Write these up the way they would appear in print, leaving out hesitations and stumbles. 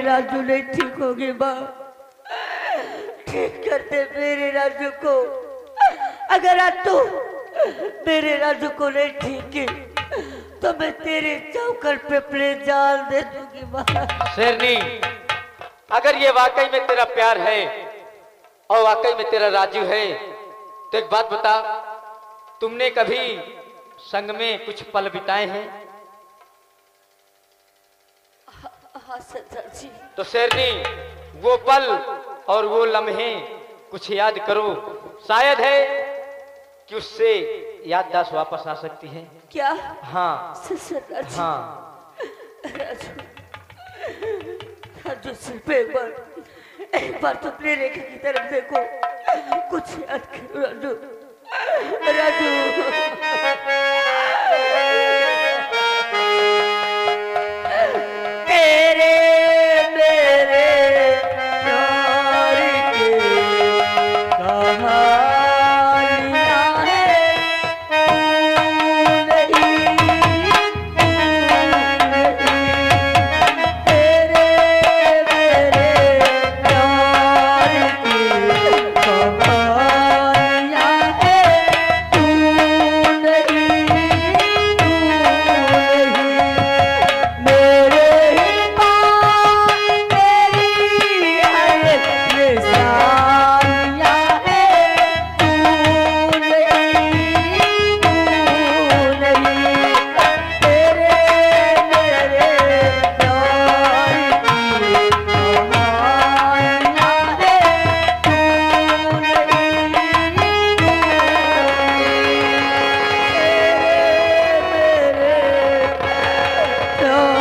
राजू नहीं ठीक होगी माँ। ठीक कर दे मेरे राजू को। अगर आज तू मेरे राजू को नहीं ठीक की तो मैं तेरे चौकट पे अपने जाल दे दूंगी माँ। शेरनी, अगर ये वाकई में तेरा प्यार है और वाकई में तेरा राजू है तो एक बात बता, तुमने कभी संग में कुछ पल बिताए हैं? हाँ सरदार जी। तो शेरनी, वो पल और वो लम्हे कुछ याद करो, शायद है कि उससे याददाश्त वापस आ सकती है। क्या? हाँ सरदार जी। हाँ। राजू, राजू सिर्फ एक बार तो अपने रेखा की तरफ देखो, कुछ याद करो राजू। राजू तेरे मेरे प्यार की कहानियां हैं, तू नहीं तेरे मेरे प्यार की कहानियां हैं, तू नहीं मेरे ही पास तेरी हर निशानियां हैं, तू नहीं तेरे मेरे प्यार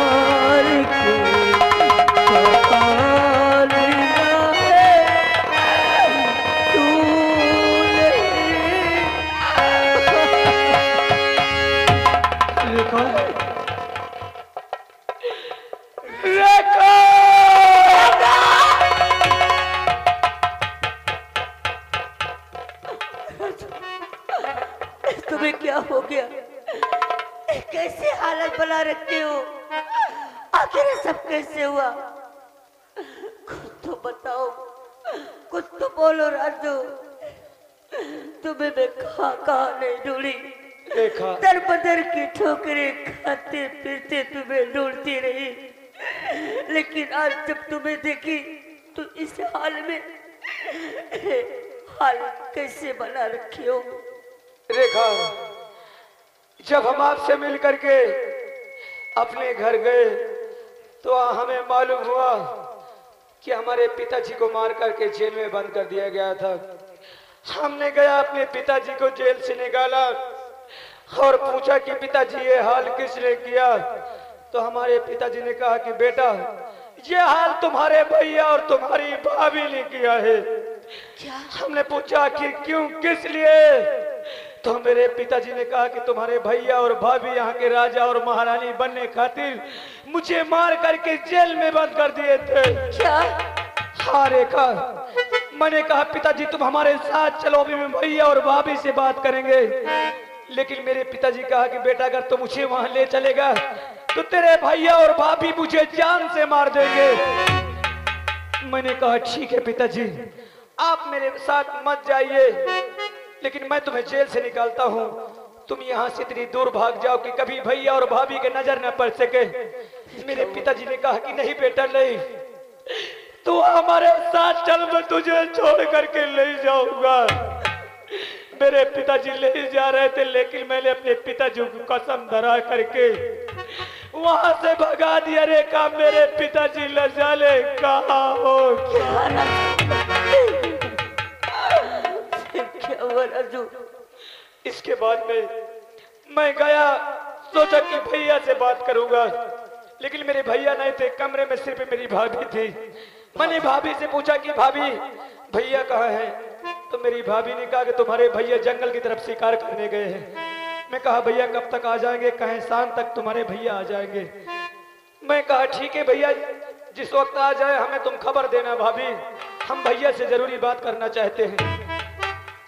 की कहानियां हैं, तू तुम्हें क्या हो गया? कैसे हालत बना रखते हो? आखिर ये सब कैसे हुआ? कुछ तो बताओ, कुछ तो बोलो राजू। तुम्हें मैं कहाँ नहीं ढूंढी, दर बदर की ठोकरें खाते फिरते तुम्हें ढूंढती रही, लेकिन आज जब तुम्हें देखी तो इस हाल में हाल कैसे बना रखी हो? रेखा, जब हम आपसे मिल करके अपने घर गए तो हमें मालूम हुआ कि हमारे पिताजी को मार करके जेल में बंद कर दिया गया था। हमने गया अपने पिताजी को जेल से निकाला और पूछा कि पिताजी ये हाल किसने किया? तो हमारे पिताजी ने कहा कि बेटा, ये हाल तुम्हारे भैया और तुम्हारी भाभी ने किया है। क्या? हमने पूछा आखिर क्यों, किस लिए? तो मेरे पिताजी ने कहा कि तुम्हारे भैया और भाभी यहाँ के राजा और महारानी बनने खातिर मुझे मार करके जेल में बंद कर दिए थे। क्या? हाँ रेखा, मैंने कहा पिताजी तुम हमारे साथ चलो, अभी मैं भैया और भाभी से बात करेंगे। लेकिन मेरे पिताजी कहा कि बेटा अगर तुम मुझे वहां ले चलेगा तो तेरे भैया और भाभी मुझे जान से मार देंगे। मैंने कहा ठीक है पिताजी, आप मेरे साथ मत जाइए, लेकिन मैं तुम्हें जेल से निकालता हूँ, तुम यहाँ से इतनी दूर भाग जाओ कि कभी भैया और भाभी के नजर न पड़ सके। मेरे पिताजी ने कहा कि नहीं बेटा नहीं, तू हमारे साथ चल, मैं तुझे छोड़ करके ले जाऊंगा। मेरे पिताजी ले जा रहे थे, लेकिन मैंने अपने पिताजी को कसम धरा करके वहां से भगा दिया। रेखा, मेरे पिताजी लजाले कहाँ हो? क्या हुआ राजू? इसके बाद में मैं गया, सोचा कि भैया से बात करूंगा, लेकिन मेरे भैया नहीं थे, कमरे में सिर्फ मेरी भाभी थी। मैंने भाभी से पूछा कि भाभी भैया कहाँ हैं? तो मेरी भाभी ने कहा कि तुम्हारे भैया जंगल की तरफ शिकार करने गए हैं। मैं कहा भैया कब तक आ जाएंगे? कहें शाम तक तुम्हारे भैया आ जाएंगे। मैं कहा ठीक है भैया, जिस वक्त आ जाए हमें तुम खबर देना भाभी, हम भैया से जरूरी बात करना चाहते हैं।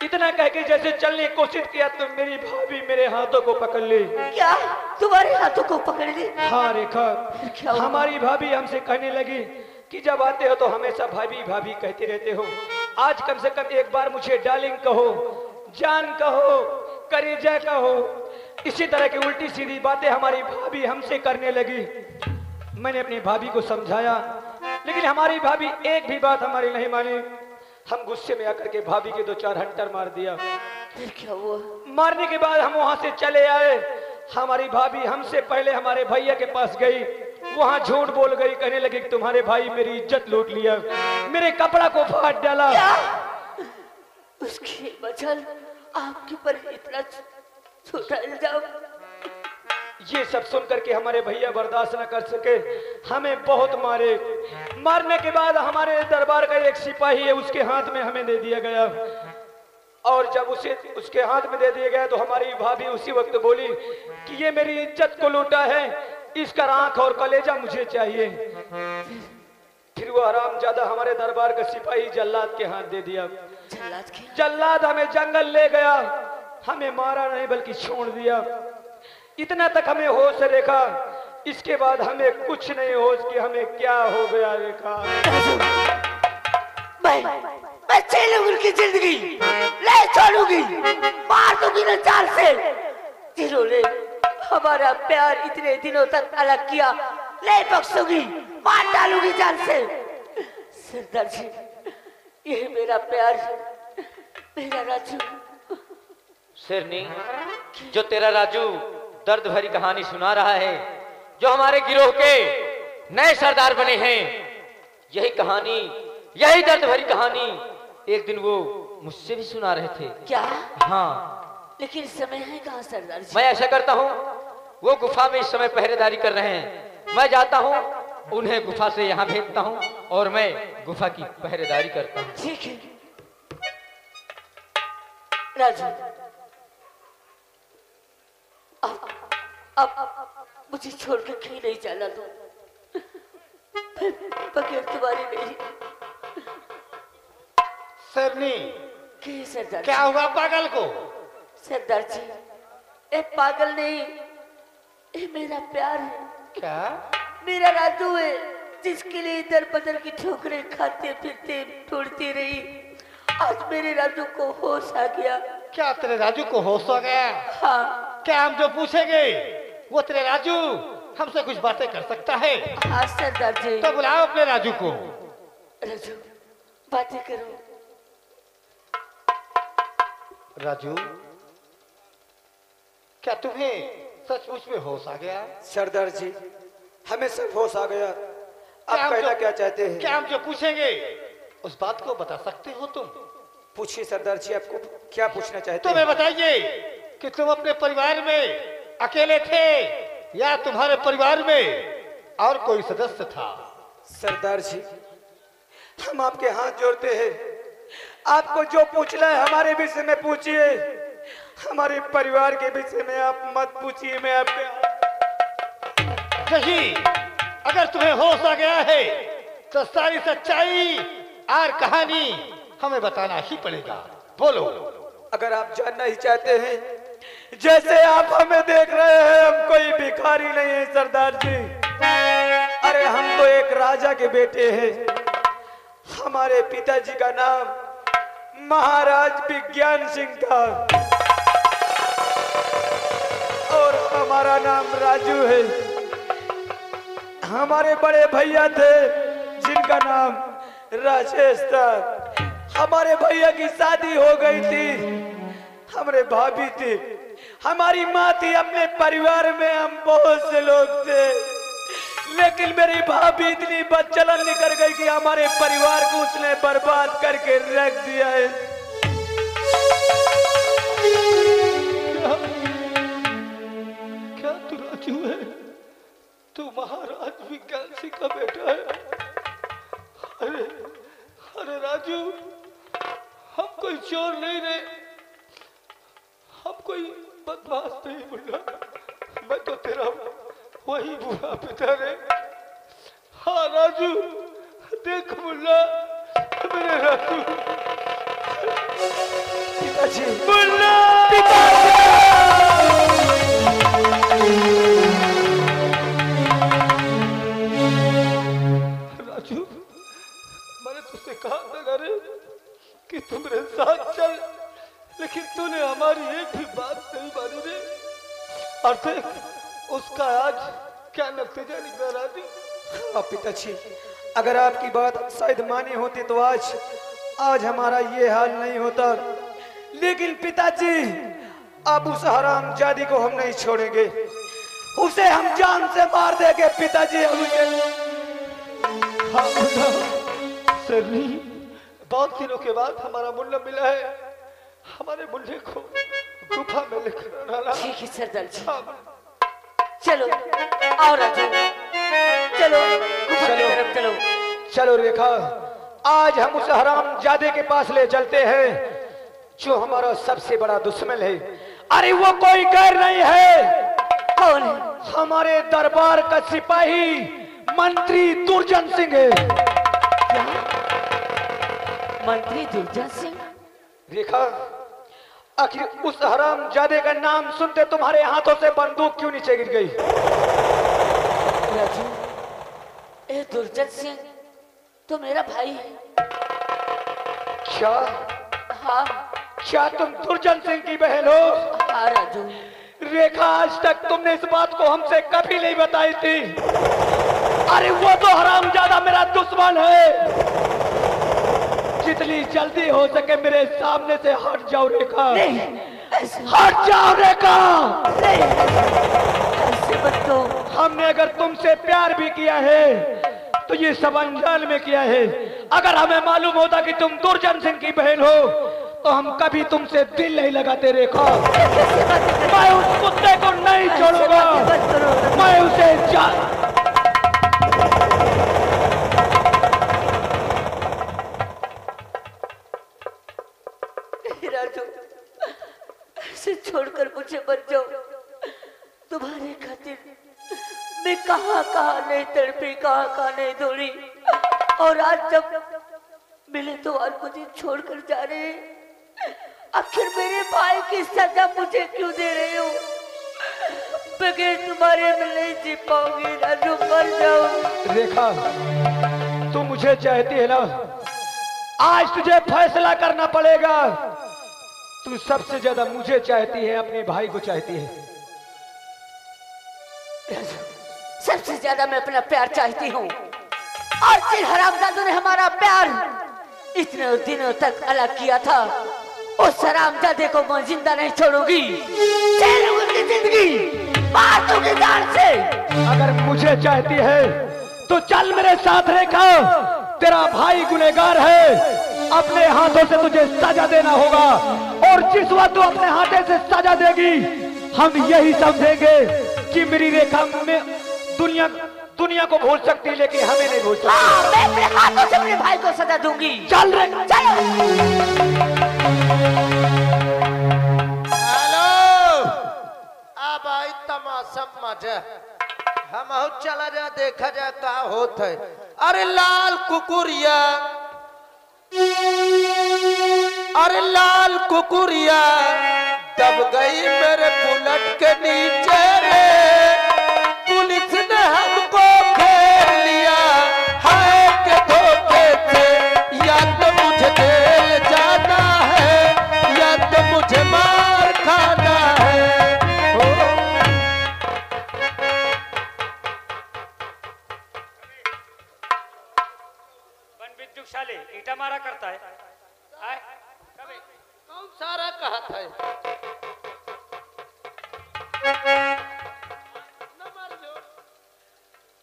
इतना कह के जैसे चलने की कोशिश किया तो मेरी भाभी मेरे हाथों को पकड़ ली। क्या? तुम्हारे हाथों को पकड़ ली? हाँ रेखा, हमारी भाभी हमसे कहने लगी कि जब आते हो तो हमेशा भाभी भाभी कहते रहते हो। आज कम से कम एक बार मुझे डार्लिंग कहो, जान कहो, करेजा कहो। इसी तरह की उल्टी सीधी बातें हमारी भाभी हमसे करने लगी। मैंने अपनी भाभी को समझाया, लेकिन हमारी भाभी एक भी बात हमारी नहीं मानी। हम गुस्से में आकर के भाभी के 2-4 हंटर मार दिया। फिर क्या हुआ? मारने के बाद हम वहां से चले आए। हमारी भाभी हमसे पहले हमारे भैया के पास गई, वहां झूठ बोल गई, कहने लगी कि तुम्हारे भाई मेरी इज्जत लूट लिया, मेरे कपड़ा को फाड़ डाला। क्या? उसकी वजह आपके पर इतना छोटा इल्जाम? ये सब सुन करके हमारे भैया बर्दाश्त न कर सके, हमें बहुत मारे। मारने के बाद हमारे दरबार का एक सिपाही है, उसके हाथ में हमें दे दिया गया। और जब उसके हाथ में दे दिया गया तो हमारी भाभी उसी वक्त बोली कि ये मेरी इज्जत को लूटा है, इसका आंख और कलेजा मुझे चाहिए। फिर वो हरामजादा हमारे दरबार का सिपाही जल्लाद के हाथ दे दिया। जल्लाद हमें जंगल ले गया, हमें मारा नहीं बल्कि छोड़ दिया। इतना तक हमें होश रेखा, इसके बाद हमें कुछ नहीं होश कि हमें क्या हो गया रेखा। मैं चलूंगी उनकी जिंदगी, ले छोड़ूंगी, मार दूंगी ना चाल से। जिन्होंने हमारा प्यार इतने दिनों तक अलग किया, ले बख्शूंगी, मार डालूंगी जान से। सरदार जी, ये मेरा प्यार, मेरा राजू। शेरनी, जो तेरा राजू दर्द भरी कहानी सुना रहा है, जो हमारे गिरोह के नए सरदार बने हैं, यही कहानी, यही दर्द भरी कहानी एक दिन वो मुझसे भी सुना रहे थे। क्या? हाँ। लेकिन समय है कहाँ सरदार जी? मैं ऐसा करता हूँ, वो गुफा में इस समय पहरेदारी कर रहे हैं, मैं जाता हूँ, उन्हें गुफा से यहाँ भेजता हूँ और मैं गुफा की पहरेदारी करता हूँ। ठीक है राजू, अब मुझे छोड़ के कहीं नहीं जाना दो, बगैर तुम्हारी नहीं। सरनी, सरदार क्या हुआ पागल को? सरदार जी, ए पागल नहीं, ये मेरा प्यार है। क्या? मेरा राजू है, जिसके लिए इधर बदर की ठोकरें खाते फिरते ढूंढती रही। आज मेरे राजू को होश आ गया। क्या तेरे राजू को होश आ गया? हाँ। क्या हम जो पूछेंगे वो तेरे राजू हमसे कुछ बातें कर सकता है? हाँ सरदार जी। तो बुलाओ अपने राजू को। राजू, बातें करो। राजू, क्या तुम्हें सचमुच में होश आ गया? सरदार जी, हमें सब होश आ गया। आप कहना क्या चाहते हैं? क्या हम जो पूछेंगे उस बात को बता सकते हो तुम? पूछिए सरदार जी, आपको क्या पूछना चाहते हैं? तुम्हें बताइए कि तुम अपने परिवार में अकेले थे या तुम्हारे परिवार में और कोई सदस्य था? सरदार जी, हम आपके हाथ जोड़ते हैं, आपको जो पूछना है हमारे विषय में पूछिए, हमारे परिवार के विषय में आप मत पूछिए। मैं आपके नहीं, अगर तुम्हें होश आ गया है तो सारी सच्चाई और कहानी हमें बताना ही पड़ेगा। बोलो। अगर आप जानना ही चाहते हैं, जैसे आप हमें देख रहे हैं, हम कोई भिखारी नहीं है सरदार जी। अरे हम तो एक राजा के बेटे हैं। हमारे पिताजी का नाम महाराज विज्ञान सिंह था और हमारा नाम राजू है। हमारे बड़े भैया थे जिनका नाम राजेश था। हमारे भैया की शादी हो गई थी, हमारे भाभी थी, हमारी माँ थी। अपने परिवार में हम बहुत से लोग थे, लेकिन मेरी भाभी इतनी बदचलन निकल गई कि हमारे परिवार को उसने बर्बाद करके रख दिया है। क्या तू राजू है? तू महाराज विज्ञान सिंह का बेटा है? अरे अरे राजू, हम कोई चोर नहीं रहे, हम कोई बदमाश नहीं मुन्ना, मैं तो तेरा वही बुरा पिता रे। हाँ राजू, देख मुन्ना, मेरे राजू। पिताजी, मुन्ना! राजू, उसका आज क्या नतीजा निकला राजू? हाँ पिताजी, अगर आपकी बात शायद मानी होती तो आज हमारा ये हाल नहीं होता। लेकिन पिताजी, अब उस हरामजादी को हम नहीं छोड़ेंगे, उसे हम जान से मार देंगे पिताजी। हम उसे हाँ मुन्ना, सरनी, बहुत दिनों के बाद हमारा मुन्ना मिला है। हमारे मुन्ने को गुफा में लेकर डाला। ठीक है सरदार जी, हाँ, चलो आओ राजू, चलो गुफा की तरफ चलो। चलो रेखा, आज हम उस हरामजादे के पास ले चलते हैं जो हमारा सबसे बड़ा दुश्मन है। अरे वो कोई गैर नहीं है, कौन है? हमारे दरबार का सिपाही मंत्री दुर्जन सिंह है। क्या? मंत्री दुर्जन सिंह? रेखा, आखिर उस हरामजादे का नाम सुनते तुम्हारे हाथों से बंदूक क्यों नीचे गिर गई? राजू, ए दुर्जन सिंह तो मेरा भाई है। क्या? हाँ क्या तुम दुर्जन सिंह की बहन हो? हाँ राजू। रेखा, आज तक तुमने इस बात को हमसे कभी नहीं बताई थी। अरे वो तो हरामजादा मेरा दुश्मन है। जितनी जल्दी हो सके मेरे सामने से हट जाओ रेखा। नहीं, ऐसे हट जाओ रेखा। नहीं, ऐसे मत कहो। हमने अगर तुमसे प्यार भी किया है तो ये सब अनजान में किया है। अगर हमें मालूम होता कि तुम दुर्जन सिंह की बहन हो तो हम कभी तुमसे दिल नहीं लगाते रेखा। मैं उस कुत्ते को नहीं छोड़ूंगा, मैं उसे राजू, ऐसे छोड़कर मुझे मत जाओ। तुम्हारे खातिर मैं कहाँ कहाँ नहीं तड़पी, कहाँ कहाँ नहीं दौड़ी, और आज जब मिले तो और मुझे छोड़कर जा रहे हैं। आखिर मेरे भाई की सजा मुझे क्यों दे रहे हो? बगैर तुम्हारे मैं नहीं जी पाऊंगी राजू, मर जाओ। रेखा, तू मुझे चाहती है ना? आज तुझे फैसला करना पड़ेगा। तू सबसे ज्यादा मुझे चाहती है, अपने भाई को चाहती है? सबसे ज्यादा मैं अपना प्यार चाहती हूँ, और जिन हरामजादों ने हमारा प्यार इतने दिनों तक अलग किया था, उस हरामजादे को मैं जिंदा नहीं छोड़ूंगी। उनकी जिंदगी मार दूंगी जान से। अगर मुझे चाहती है तो चल मेरे साथ रेखा। तेरा भाई गुनहगार है, अपने हाथों से तुझे सजा देना होगा, और जिस वक्त तू अपने हाथों से सजा देगी हम यही समझेंगे कि मेरी रेखा में दुनिया को भूल सकती है, लेकिन हमें नहीं भूल सकती। हाँ, मैं अपने हाथों से अपने भाई को सजा दूंगी। चल रेखा, चलो। हेलो, अब आई तमाशा मजा। हम चला जा, देखा जा का होता है। अरे लाल कुकुरिया, अरे लाल कुकुरिया दब गई मेरे बुलेट के नीचे रे। पुलिस ने हमको घेर लिया है के धोखे से। या तो मुझे जेल जाना है या तो मुझे मार खाना है। बन विद्युत शाले ईटा मारा करता है। आए, कौन सारा कहा था? न मार जो,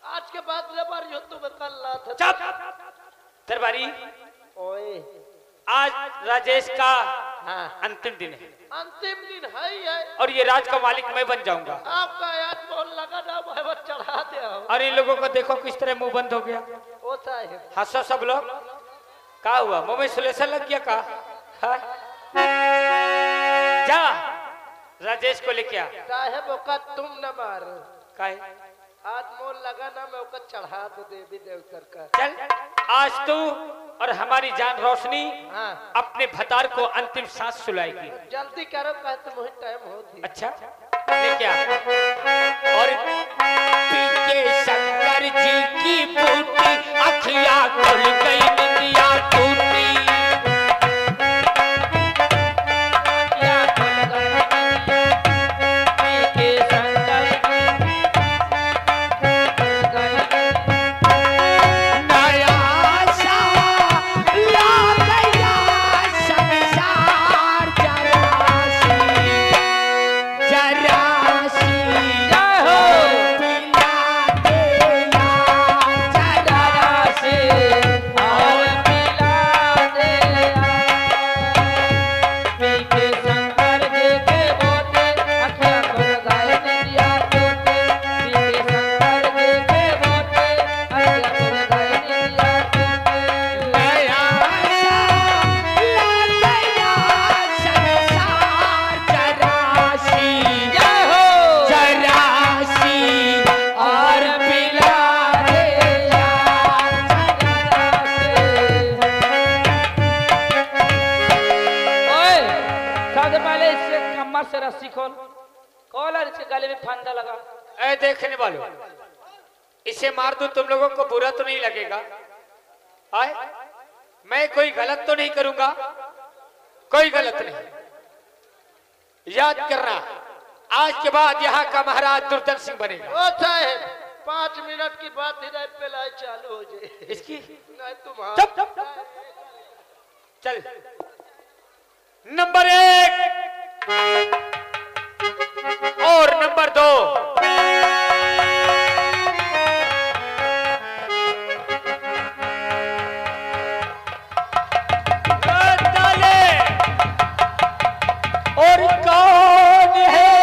आज के बाद न मार जो, तुम्हें कल ला था। चुप दरबारी, ओए, आज राजेश का हाँ, अंतिम दिन है अंतिम दिन है ही है। और ये राज का मालिक मैं बन जाऊंगा। आपका याद बोल लगा ना, मैं चढ़ा दिया। और इन लोगों को देखो किस तरह मुंह बंद हो गया। होता है। हंसो सब लोग। क्या हुआ, मुंह में सुलेसन लग गया का? हाँ? जा राजेश को लेके आ। साहेब ओका तुम न मारो। काहे? आज मोल लगा ना, मैं ओका चढ़ा दो देवी देवतर का। चल, आज तू और हमारी जान रोशनी हाँ, अपने भतार को अंतिम सांस सुलाएगी। जल्दी करो, कहे तो मुझे टाइम होती। अच्छा लेके आ। और पी के शंकर जी की बूटी अखियां खुल गई, निंदिया टूटी। अखियां खुल गई, पी के शंकर गले में फंदा लगा। ऐ देखने वालों, इसे मार दूं तुम लोगों को बुरा तो नहीं लगेगा? आए, मैं कोई गलत तो नहीं करूंगा? कोई गलत नहीं। याद करना, आज के बाद यहाँ का महाराज दुर्जन सिंह बनेगा। ओ साहेब, 5 मिनट की बात इधर पे लाई चालू हो जाए। इसकी नहीं तुम्हारा चल। नंबर 1 और नंबर 2। और कौन है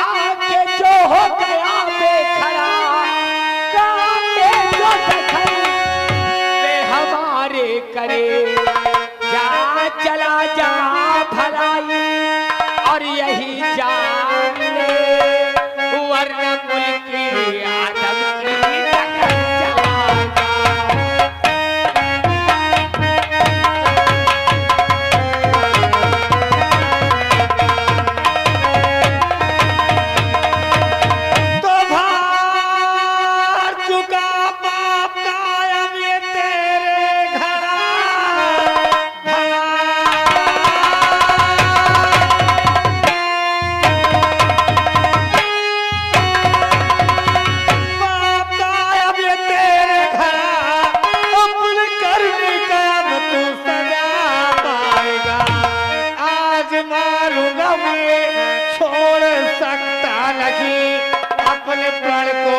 आके जो हो गया बेखड़ा, काटे जो दखल वे हमारे करे, जा चला जा भलाई और यही जान ले, वरना मुल्क की आदम की टक्कर चलाएगा। अपने प्राण को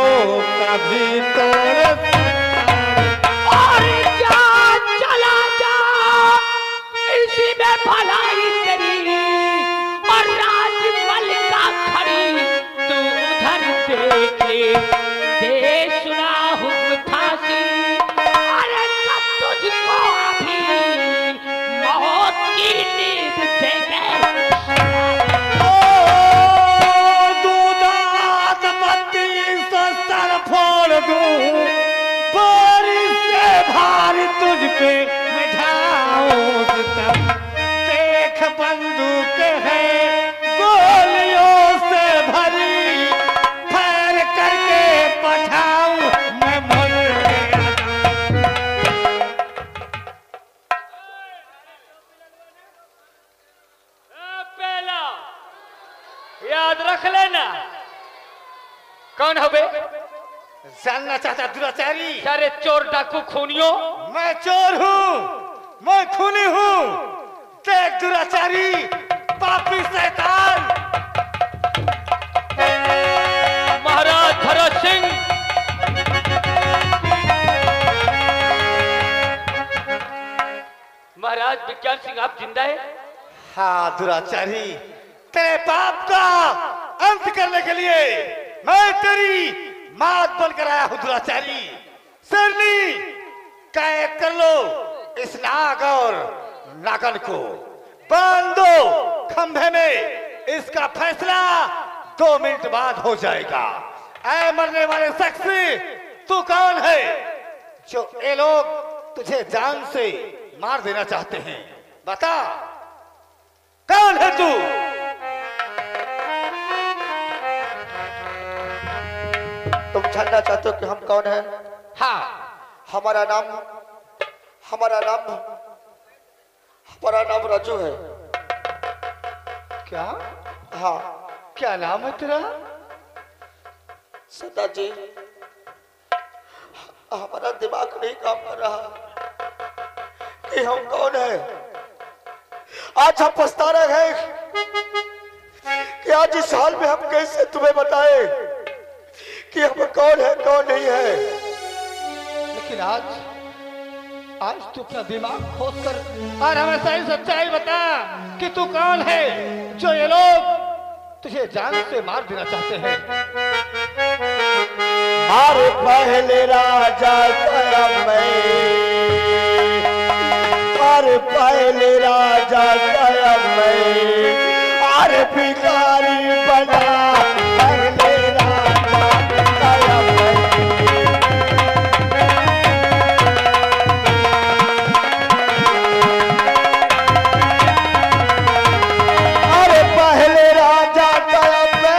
कभी तोड़ और जा चला जा, इसी में भलाई तेरी और राजमल का खड़ी तू उधर देख ले, दे सुना हुक्म फांसी, अरे कब तुझको अभी मौत की नींद देंगे। फोड़ दूं बारिश से भारी तुझ पे मिठाऊं तब, देख बंदूक है गोलियों से भरी, फैर करके पठाऊं मैं मुल्क। पहला याद रख लेना। कौन हो बे? जानना चाहता दुराचारी? सारे चोर डाकू खूनियों। मैं चोर हूँ, मैं खूनी हूँ। देख दुराचारी, पापी शैतान। महाराज भरत सिंह, महाराज विज्ञान सिंह, आप जिंदा है? हाँ दुराचारी, तेरे पाप का अंत करने के लिए मैं तेरी मात बनकर आया हूं दुराचारी। सरनी कैद कर लो इस नाग और नागन को, बांध दो खंभे में, इसका फैसला 2 मिनट बाद हो जाएगा। ऐ मरने वाले शख्स, तू कौन है जो ये लोग तुझे जान से मार देना चाहते हैं? बता, कौन है तू? तुम जानना चाहते हो कि हम कौन हैं? हाँ। हमारा नाम राजू है। क्या? हाँ। क्या नाम है तेरा? सदा जी, हमारा दिमाग नहीं काम कर रहा कि हम कौन हैं। आज हम पछता रहे हैं कि आज इस हाल में हम कैसे तुम्हें बताएं कि हम कौन है कौन नहीं है। लेकिन आज तू क्या दिमाग खोद कर और हमें सही सच्चाई बता कि तू कौन है जो ये लोग तुझे जान से मार देना चाहते हैं। अरे पहले राजा गया मैं, अरे पहले राजा गया मैं, अरे भिखारी बना पहले राजा गया मैं। अरे पहले राजा गया मैं,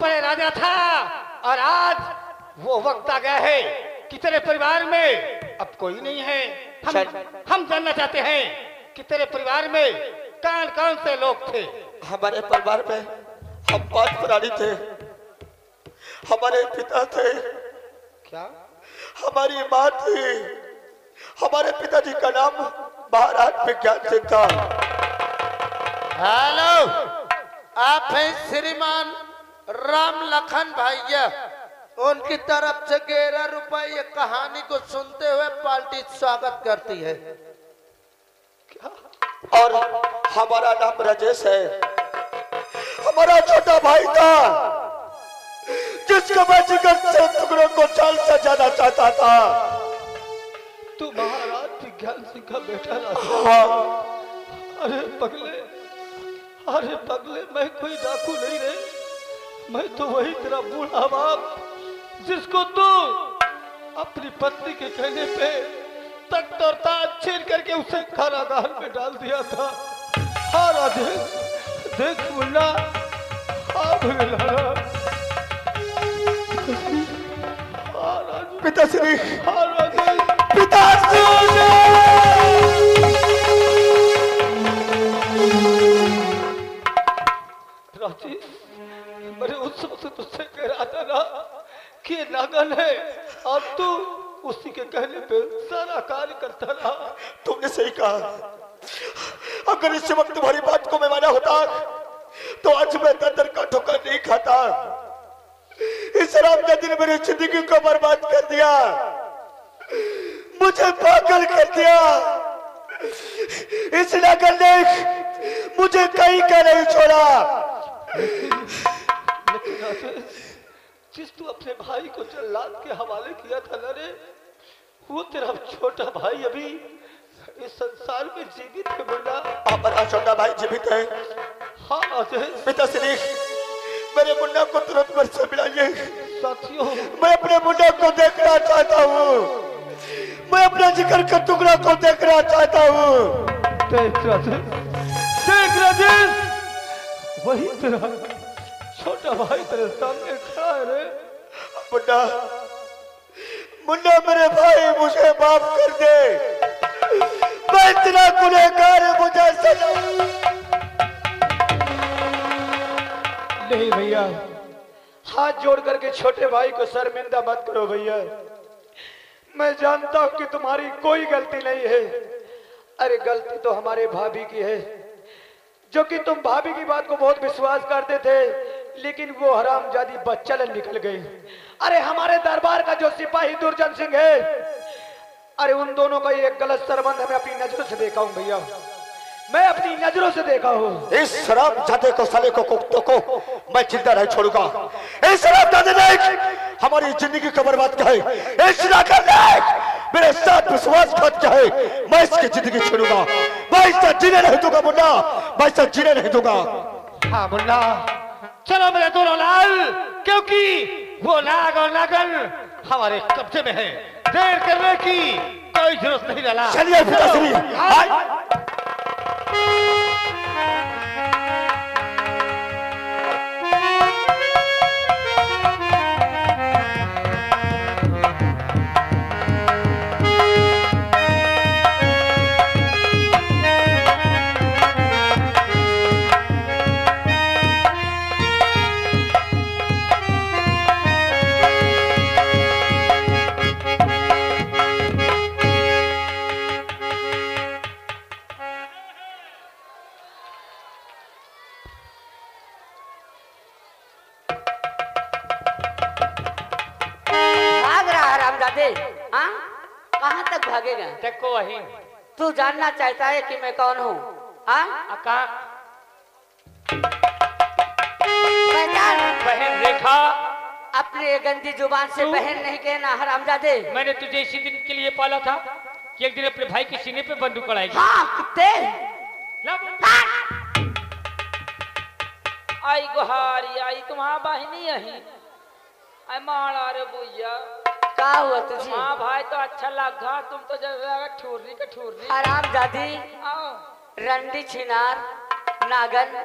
पहले राजा था और आज वो वक्त आ गया है कि तेरे परिवार में अब कोई नहीं है। हम जानना चाहते हैं कि तेरे परिवार में कौन कौन से लोग थे। हमारे परिवार में हम 5 प्राणी थे। हमारे पिता थे, क्या? हमारी माँ थी। हमारे पिताजी का नाम महाराज विज्ञान सिंह था। हेलो, आप हैं श्रीमान राम लखन भैया। उनकी तरफ से 11 रुपए ये कहानी को सुनते हुए पार्टी स्वागत करती है। और हमारा नाम राजेश है। हमारा छोटा भाई था जिसको मैं जिगर से टुकड़ों को जान से ज्यादा चाहता था। तू महाराज विज्ञान सिंह का बेटा राजा। हाँ। अरे पगले, मैं कोई डाकू नहीं रे। मैं तो वही तेरा बूढ़ा बाप जिसको तू अपनी पत्नी के कहने पे तख्त और ताज छीन करके उसे कारागार में डाल दिया था। हाँ राजेश, देख मुन्ना, पिताश्री, राजेश, मैंने उस वक्त तुझसे कह रहा था ना कि नागन है और तू उसी के कहने पे सारा कार्य करता रहा। तुमने सही कहा। अगर इस वक्त तुम्हारी बात को मैं माना होता तो आज मैं दर का ठोकर नहीं खाता। इस शराब ने दिन मेरी जिंदगी को बर्बाद कर दिया, मुझे पागल कर दिया। इस नागन ने मुझे कहीं का नहीं छोड़ा। लेकिन राजेश, जिस तू अपने भाई को जल्लाद के हवाले किया था ना रे, वो तेरा छोटा भाई अभी इस संसार में जीवित है। मुन्ना, हमारा छोटा भाई जीवित है। हाँ राजेश। पिताश्री, मेरे मुन्ना को तुरंत मेरे से मिलाइए। साथियों, मैं अपने मुन्ना को देखना चाहता हूँ। मैं अपने जिगर के टुकड़ा को देखना चाहता हूँ। देख राजेश, वही तेरा छोटा भाई तेरे सामने खड़ा है रे। मुन्ना, मुन्ना मेरे भाई, मुझे माफ कर दे। मैं इतना गुनहगार है, मुझे सजा। नहीं भैया, हाथ जोड़ करके छोटे भाई को शर्मिंदा मत करो भैया। मैं जानता हूं कि तुम्हारी कोई गलती नहीं है। अरे गलती तो हमारे भाभी की है, जो कि तुम भाभी की बात को बहुत विश्वास करते थे, लेकिन वो हरामजादी बच्चा निकल गई। अरे हमारे दरबार का जो सिपाही दुर्जन सिंह है, अरे उन दोनों का एक गलत संबंध हमें अपनी नजरों से देखा हूं भैया, मैं अपनी नजरों से देखा हूं। इस शराब जाते को साले को कुत्तों को मैं जिंदा नहीं छोड़ूंगा। इस शराब जाते ने हमारी जिंदगी को बर्बाद किया है। इस नागन ने मेरे साथ विश्वासघात किया है। मैं इसकी जिंदगी छोड़ूंगा। मैं इससे जीने नहीं दूंगा मुन्ना, मैं इससे जीने नहीं दूंगा। हाँ मुन्ना, चलो मेरे दोनों लाल, क्योंकि वो नाग और नागन हमारे कब्जे में है। देर करने की कोई जरूरत नहीं लला। चलिए पिताश्री। कहाँ तक भागेगा? देखो वही तू जानना चाहता है कि मैं कौन हूँ? पहचान। बहन रेखा, अपनी ये गंदी जुबान से बहन नहीं कहना हरामजादे। मैंने तुझे इसी दिन के लिए पाला था कि एक दिन अपने भाई के सीने पे बंदूक अड़ाएगी। हाँ कुत्ते। आई गुहारी आई तुम्हारा बहनी यही आई मारा रे बुइया। क्या हुआ तुझे? हाँ भाई तो अच्छा लगा, तुम तो जैसे ठुर्री के ठुर्री। हरामजादी, आओ रंडी छिनार नागन,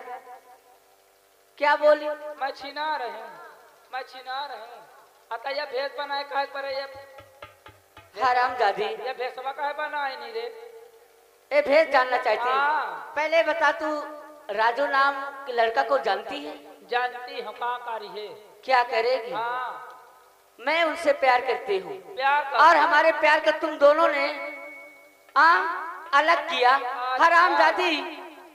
क्या बोली? मैं छिना रहे मैं छिनार हूँ। आता ये भेष बनाए काहे पर ये हराम जादी, ये भेषवा काहे बनाए नहीं रे? ए भेद जानना चाहती हाँ। हूँ। पहले बता, तू राजू नाम के लड़का को जानती है? जानती हूँ का कारी है। क्या करेगी? हाँ मैं उनसे प्यार करती हूँ प्यार कर। और हमारे प्यार का तुम दोनों ने अलग किया। हराम जादी,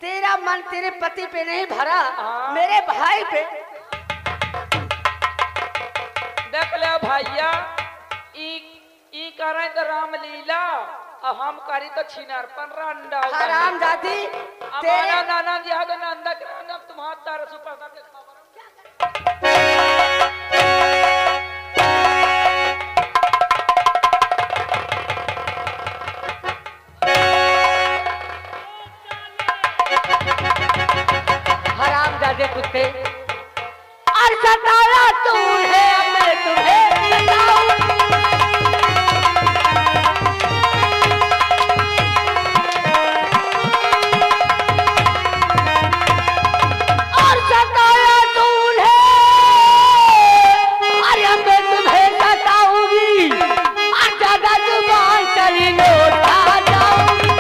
तेरा मन तेरे पति पे नहीं भरा, मेरे भाई पे। देख ले भैया, ई करे तो रामलीला और हम करी तो छिनारपन रंडा। हराम जादी, हमारा नाना जी आगे नंदा के तुम्हारा तार सुपर के खबर हराम जादे कुत्ते, और सताया तू है, अब मैं तुम्हें बताऊं। और सताया तू है, अरे अब मैं तुम्हें बताऊंगी, और ज्यादा जुबान चली लौटा जाऊंगी।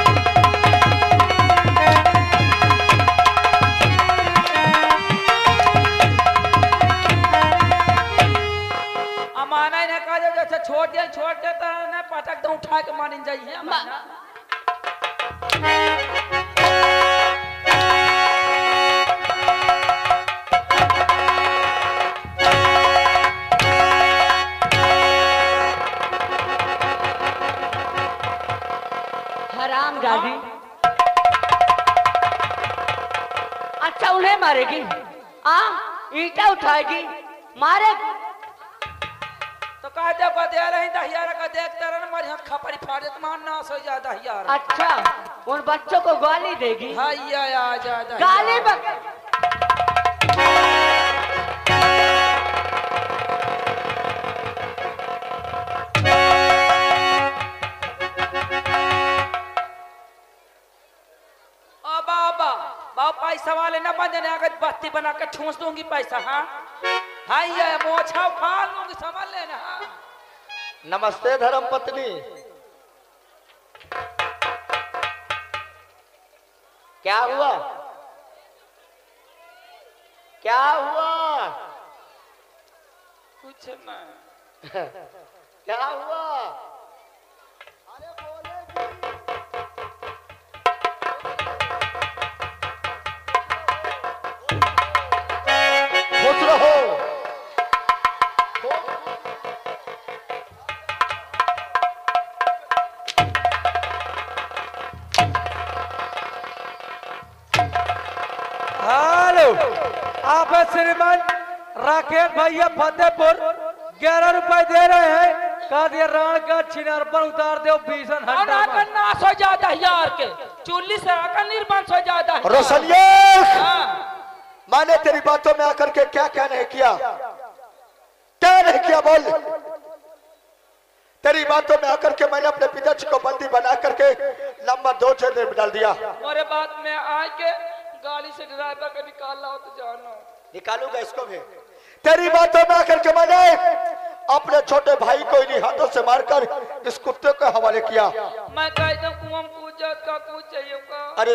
अमाना ने कहा जैसे छोड़ दे तो ना पटक दो उठा के मानिन जाइए अमाना। हराम जादी, अच्छा उन्हें मारेगी? ईटा उठाएगी, मारेगी? तो कह दे को दे रही दहियार का देखते रहना मारी हाथ खपड़ी फाड़े तो मान नाश हो जा दहियार। अच्छा, उन बच्चों को गाली देगी? हैया आ जा गाली बाबा पैसा वाले ना बन जाने, अगर बत्ती बना के ठूस दूंगी पैसा। हाँ हाँ ये मोछा उखाड़ लूंगी, समझ लेना। हाँ नमस्ते धर्म पत्नी। क्या हुआ? क्या हुआ? कुछ नहीं। क्या हुआ? खुश रहो। हेलो, आप श्रीमान राकेश भैया फतेहपुर 11 रुपए दे रहे हैं। कहा दिया राण का छिनारपन उतार दो भीषण आकर नाश हो जाता है यार के चुल्ली से आकर निर्वंश हो जाता है। रोशनिया, हाँ। मैंने तेरी बातों में आकर के क्या क्या नहीं किया? क्या नहीं किया बोल? तेरी बातों में आकर के मैंने अपने पिताजी को बंदी बना करके नंबर 2 जेल में डाल दिया। मेरे बात में आके गाड़ी से ड्राइवर को निकाल लाओ तो जानो। निकालूंगा इसको भी। तेरी बातों में आकर के मैंने अपने छोटे भाई को इन्हीं हाथों से मारकर इस कुत्ते के हवाले किया। मैं कह दूं कुआं कूद जा, का कूद चाहिए का। अरे